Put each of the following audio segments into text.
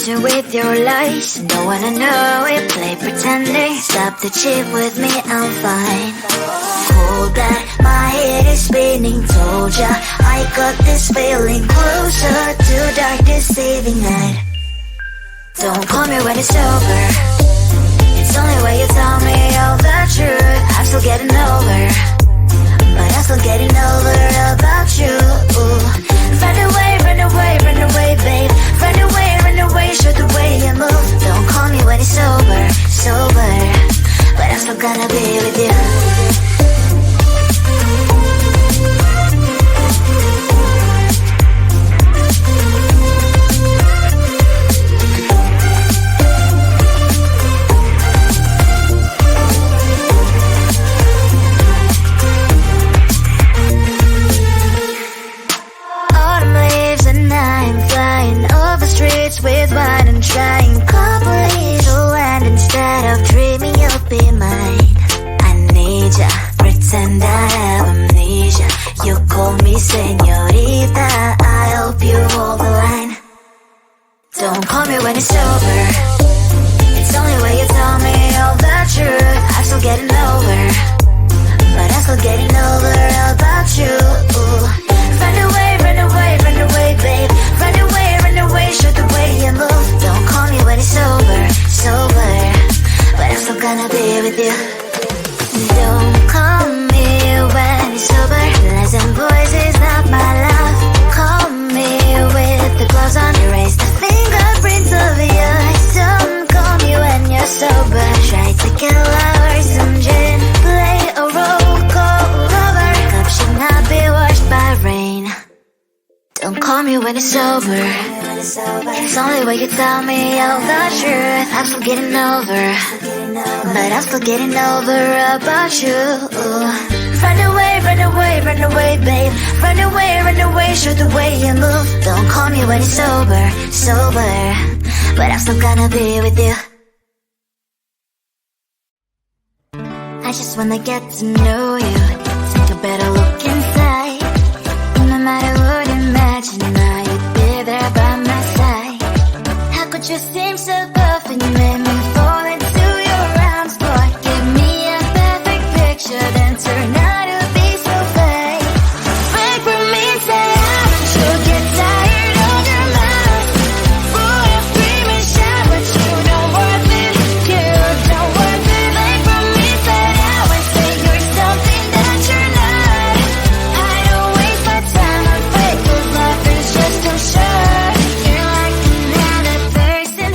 illusion with your lies. Don't wanna know it, play pretending. Stop the cheat with me, I'm fine. Hold that, my head is spinning. Told ya, I got this feeling. Closer to dark, deceiving night. Don't call me when it's over. It's only when you tell me all the truth. I'm still getting over, but I'm still getting over about you. Run away, run away, run away, babe. Run away, show the way you move. Don't call me when it's over, sober, but I'm still gonna be with you. Streets with wine and trying complete to land instead of dreaming you'll be mine. I need ya, pretend I have amnesia. You call me señorita, I hope you hold the line. Don't call me when it's over. It's only when you tell me all the truth. I'm still getting over, but I'm still getting over about you. Run away, run away, run away, babe. Run away, show the way you move. Don't call me when it's over, sober, but I'm still gonna be with you. Don't call me when it's over. Pleasant voices, not my love. Call me with the gloves on. Erase the fingerprints of your eyes. Don't call me when you're sober. Try to kill our some gin. Play a roll call over. Cup should not be washed by rain. Don't call me when it's over. It's only when you tell me all the truth. I'm still getting over, but I'm still getting over about you. Run away, run away, run away, babe. Run away, show the way you move. Don't call me when it's over, sober, but I'm still gonna be with you. I just wanna get to know you. Take a better look inside. No matter what, imagine now you'd be there by my side. How could you seem so perfect? You made me fall into your arms. Boy, give me a perfect picture, then turn out to be so fake. Break from me and say haven't you get tired of your mouth? Boy, I'm screaming, shout, but you don't worth it. You don't worth it. Break from me, say out and say you're something that you're not. I don't waste my time on fake, 'cause life is just too short. You're like another person.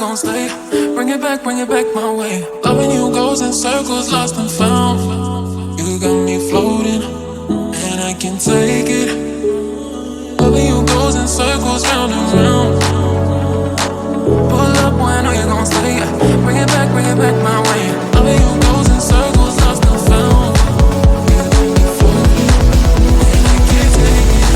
gon' stay. Bring it back my way. Loving you goes in circles, lost and found. You got me floating, and I can't take it. Loving you goes in circles, round and round. Pull up when I know you're gon' stay. Bring it back my way. Loving you goes in circles, lost and found. You got me floating, and I can't take it.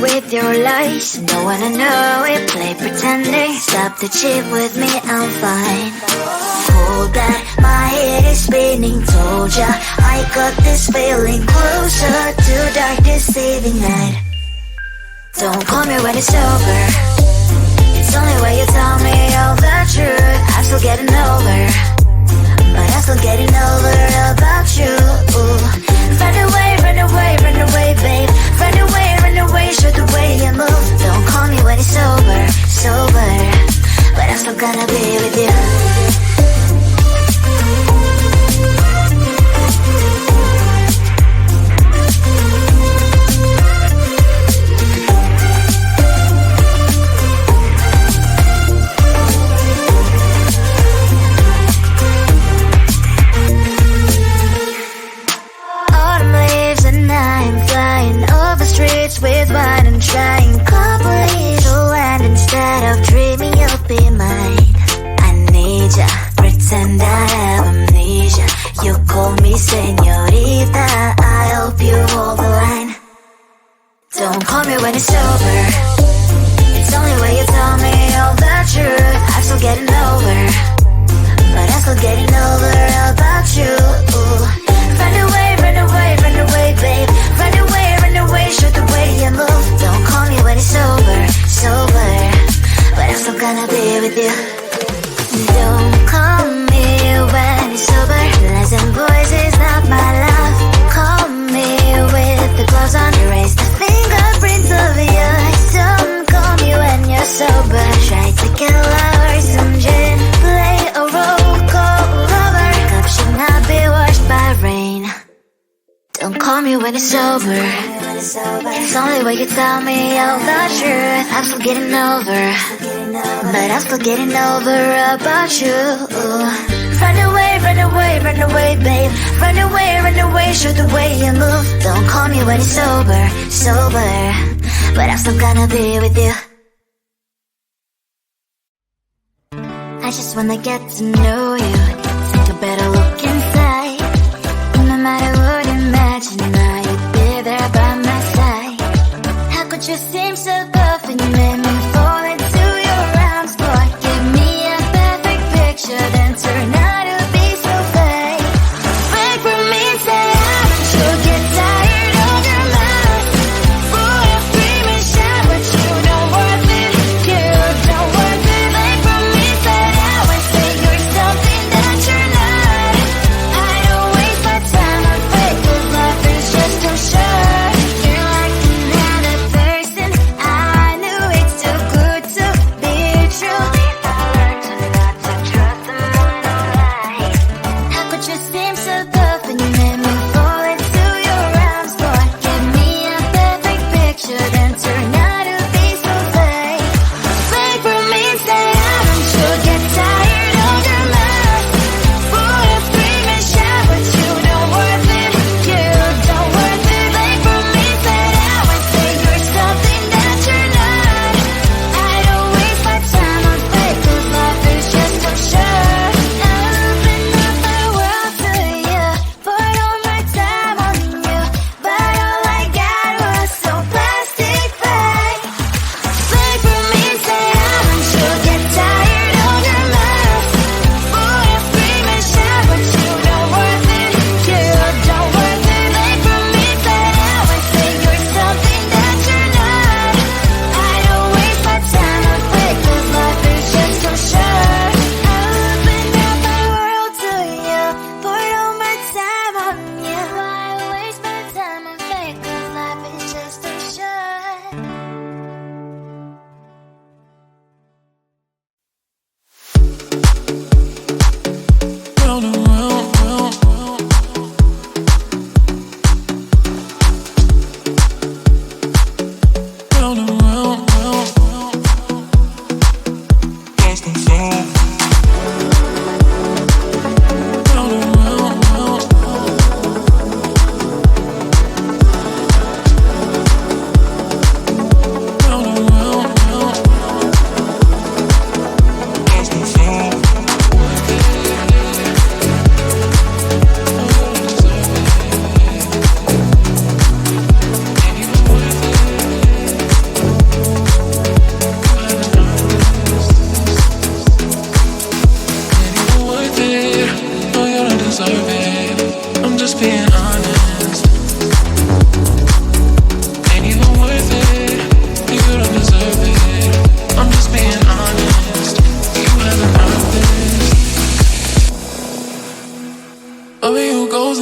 With your lies, don't wanna know it, play pretending. Stop the chip with me, I'm fine. Hold that, my head is spinning. Told ya, I got this feeling closer to dark deceiving night. Don't call me when it's over. It's only when you tell me all the truth. I'm still getting over, but I'm still getting over about you. Run away, run away, run away, babe. Run away, run away, show the way you move. Don't call me when it's sober, sober, but I'm still gonna be with you. With wine and trying couple little land instead of dreaming you'll be mine. I need ya, pretend I have amnesia. You call me señorita, I hope you hold the line. Don't call me when it's over. It's only when you tell me all the truth. I'm still getting over, but I'm still getting over about you. Run away, run away, run away, babe. Run away, show the way you move. Don't call me when it's sober, sober, but I'm still gonna be with you. Don't call me when it's sober. Lies and boys is not my love. Call me with the gloves on. Erase the fingerprints of your eyes. Don't call me when you're sober. Try to get lower, some gin. Play a role, call lover. Cup should not be washed by rain. Don't call me when it's sober. It's only when you tell me all the truth. I'm still getting over, but I'm still getting over about you. Run away, run away, run away, babe. Run away, show the way you move. Don't call me when it's sober, sober, but I'm still gonna be with you. I just wanna get to know you, take a better look inside. No matter what, imagine now you'd be there by my side. How could you seem so tough and you made me fall into your arms? Boy, give me a perfect picture, then turn out to be so fake. Break from me, say you'll get tired of your mouth. Boy, I'll scream and shout, but you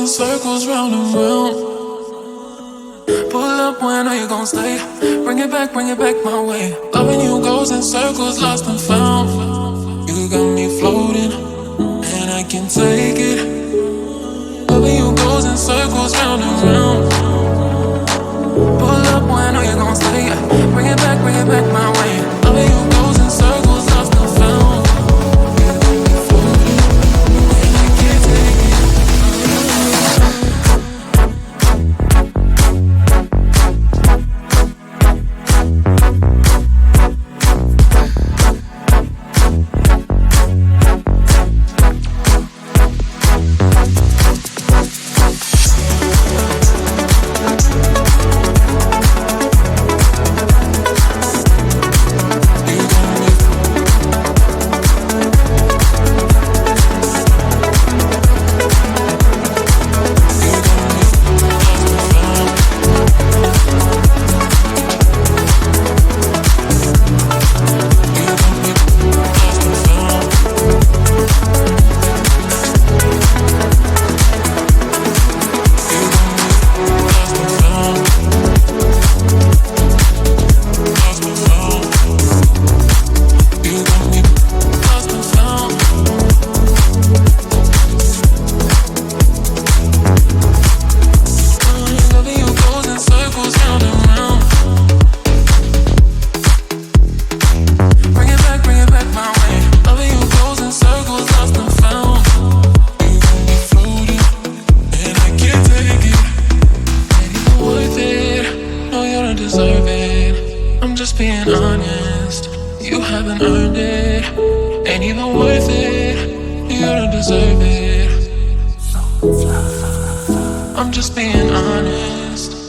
Circles round and round. Pull up, when are you gon' stay? Bring it back my way. Loving you goes in circles, lost and found. You got me floating, and I can't take it. Loving you goes in circles round and round. Pull up, when are you gon' stay? Bring it back my way. Loving you goes in circles, lost and found. You got me floating, and I can't take it. Being honest, you haven't earned it. Ain't even worth it. You don't deserve it. I'm just being honest.